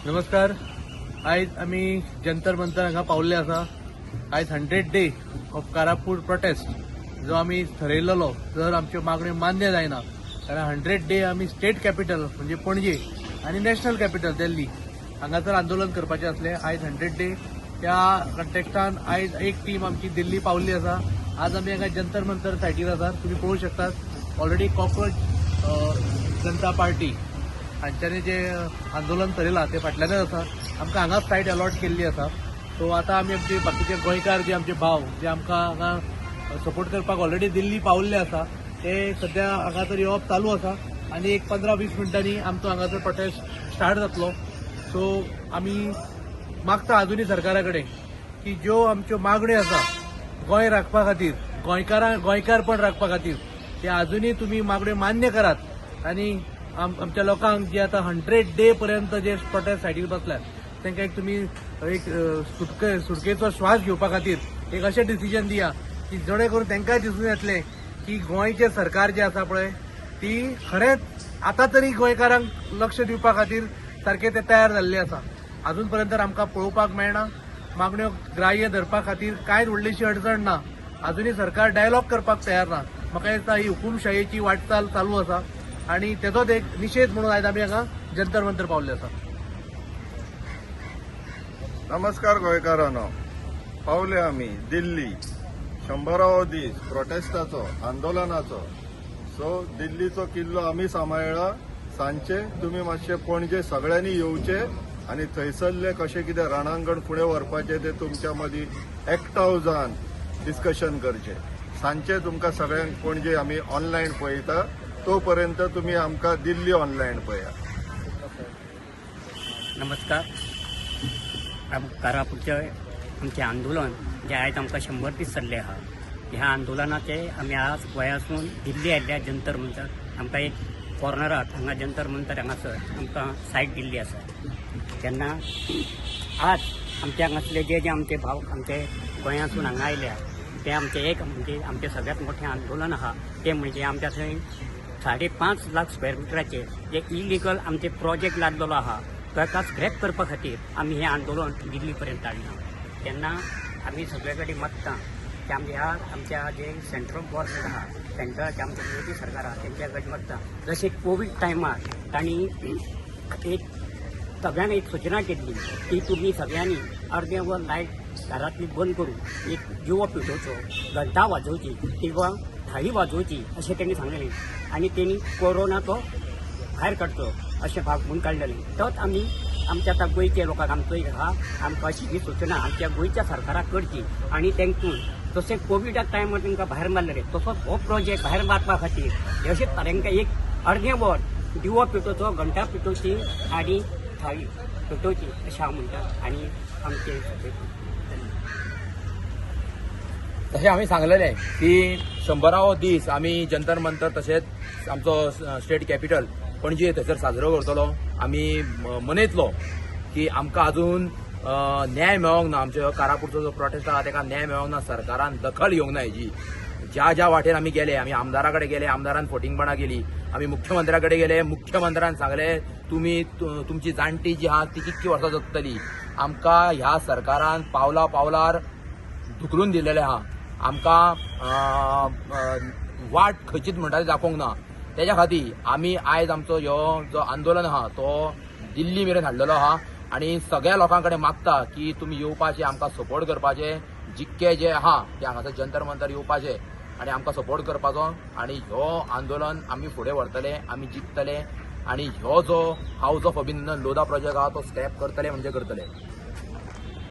नमस्कार. आज आम्ही जंतर मंतर हांगा पावल्ले आसा. आज 100 डे ऑफ कारापूर प्रोटेस्ट जो आम्ही ठरयल्लो जर आमच्यो मागण्यो मान्य जायना जाल्यार 100 डे आम्ही स्टेट कॅपिटल म्हणजे पणजे आणि नॅशनल कॅपिटल दिल्ली हांगासर आंदोलन करपाचें असलें. आज 100 डे त्या कॉन्टेक्स्टान आज एक टीम आमची दिल्ली पावल्ली आसा. आज आम्ही हांगा जंतर मंतर सायटीर आसात. तुम्ही पळोवंक शकतात ऑलरेडी कॉक्रोच जनता पार्टी हांच्यानी जे आंदोलन करेला ते फाटल्यानच आसा. आमकां हांगाच सायट अलॉट केल्ली आसा. सो आतां आमी आमचे बाकीचे गोंयकार जे आमचे भाव जे आमकां हांगा सपोर्ट करपाक ऑलरेडी दिल्ली पावल्ले आसा ते सध्या हांगासर येवप चालू आसा आनी एक 15-20 मिनटांनी आमचो हांगासर प्रोटेस्ट स्टार्ट जातलो. सो आमी मागता अजुनी सरकारा कडेन की ज्यो आमच्यो मागण्यो आसा गोंय राखपा खातीर गोंयकारपण राखपा खातीर ते अजुनी तुमी मागण्यो मान्य करात आनी आमच्या लोकांक जे आता 100 डे पर्यंत जे प्रोटेस्ट सायडीर बसल्यात तांकां एक तुमी एक सुटकेचो श्वास घेवपा खातीर एक अशें डिसिजन दिया की जेणे करून तांकांय दिसून येतलें की गोंयचे सरकार जे आसा पळय ती खरेंच आतां तरी गोंयकारांक लक्ष दिवपा खातीर सारखे ते तयार जाल्ले आसा. अजून पर्यंत आमकां पळोवपाक मेळना. मागण्यो ग्राह्य धरपा खातीर कांयच व्हडलीशी अडचण ना. अजुनी सरकार डायलॉग करपाक तयार ना. म्हाका दिसता ही हुकुमशायेची वाटचाल चालू आसा आणि तेचोच एक निषेध म्हणून आज आमी हांगा जंतर मंतर पावल्ले आसा. नमस्कार गोंयकारांनो, पावले आमी दिल्ली 100वा दीस प्रोटेस्टाचो आंदोलनाचो. सो दिल्लीचो किल्लो आमी सांबाळ्ळा. सांजचे तुमी मातशे पणजे सगळ्यांनी येवचे आनी थंयसरले कशें कितें रणांगण फुडें व्हरपाचें ते तुमच्या मदीं एकठांव जावन डिस्कशन करचें. सांजचे तुमकां सगळ्यांक पणजे आमी ऑनलायन पळयता. तोपर्यंत तुम्ही आमकां दिल्ली ऑनलायन पळया. नमस्कार. कारापूरचे आमचे आंदोलन जे आयज आमकां 100 दीस चल्ले आहा. ह्या आंदोलनाचे आमी आज गोंयासून दिल्ली आयिल्ल्या जंतर मंतर आमकां एक कॉर्नराक हांगा जंतर मंतर हांगासर आमकां सायट दिल्ली आसा. तेन्ना आज आमचे हांगासले जे आमचे भाव आमचे गोंयासून हांगा आयल्या ते आमचे एक म्हणजे आमचे सगळ्यात मोठे आंदोलन आहा ते म्हणजे आमच्या थंय 5.5 लाख स्क्वेअर मिटराचे जे इलिगल आमचे प्रोजेक्ट लागलेलो आहा ताका स्क्रॅप करपा खातीर आमी हें आंदोलन दिल्ली पर्यंत हाडलां. तेन्ना आमी सगळे कडेन मागता की आमच्या जे सेंट्रल गव्हर्मेंट आहा सेंट्रलाचे आमचे मोदी सरकार आहा तेंच्या कडेन मागता जशें कोवीड टायमार तांणी एक सगळ्यांक एक सूचना केल्ली की तुमी सगळ्यांनी अर्दें वर लायट घरांतली बंद करून एक दिवो पेटोवचो, घंटा वाजोवची किंवा थाळी वाजोवची अशें तेणी सांगलेलें आनी तेणी कोरोना तो भायर काडचो अशें भाग म्हणून काडलेलें. तोच आमी आमच्या आतां गोंयच्या लोकांक आमचो एक आहा आमकां अशी ही सूचना आमच्या गोंयच्या सरकाराक करची आनी तांकां जशें कोविडा टायमार तांकां भायर मारलेले तसोच हो प्रोजेक्ट भायर मारपा खातीर अशेंच तांकां एक अर्दें वर दिवो पेटोवचो, घंटा पेटोवची आनी थाळी पेटोवची अशें हांव म्हणटा. आनी आमचे तशें आमी सांगलेलें की 100वा दीस आमी जंतर मंतर तशेंच आमचो स्टेट कॅपिटल पणजे थंयसर साजरो करतलो. आमी मनयतलो की आमकां अजून न्याय मेळोंक ना. आमचो कारापूरचो जो प्रोटेस्ट आहा ताका न्याय मेळोंक ना. सरकारान दखल घेवंक ना हेजी. ज्या वाटेन आमी गेले, आमी आमदारा कडेन गेले, आमदारान फटिंगपणां केली. आमी मुख्यमंत्र्या कडेन गेले, मुख्यमंत्र्यान सांगले तुमी तुमची जाणटी जी आहा ती कितकी वर्सां जगतली. आमकां ह्या सरकारान पावलार धुकलून दिलेले आहा. आमकां वाट खंयचीच म्हणटा ती दाखोवंक ना. तेज्या खातीर आमी आयज आमचो ह्यो जो आंदोलन आहा तो दिल्ली मेरेन हाडलेलो आहा आनी सगळ्या लोकां कडेन मागता की तुमी येवपाचे, आमकां सपोर्ट करपाचे. जितके जे आहा ते हांगासर जंतर मंतर येवपाचे आनी आमकां सपोर्ट करपाचो आनी ह्यो आंदोलन आमी फुडें व्हरतले, आमी जिखतले आनी ह्यो जो हाऊस ऑफ अभिनंदन लोधा प्रोजेक्ट आहा तो स्क्रॅप करतले म्हणजे करतले.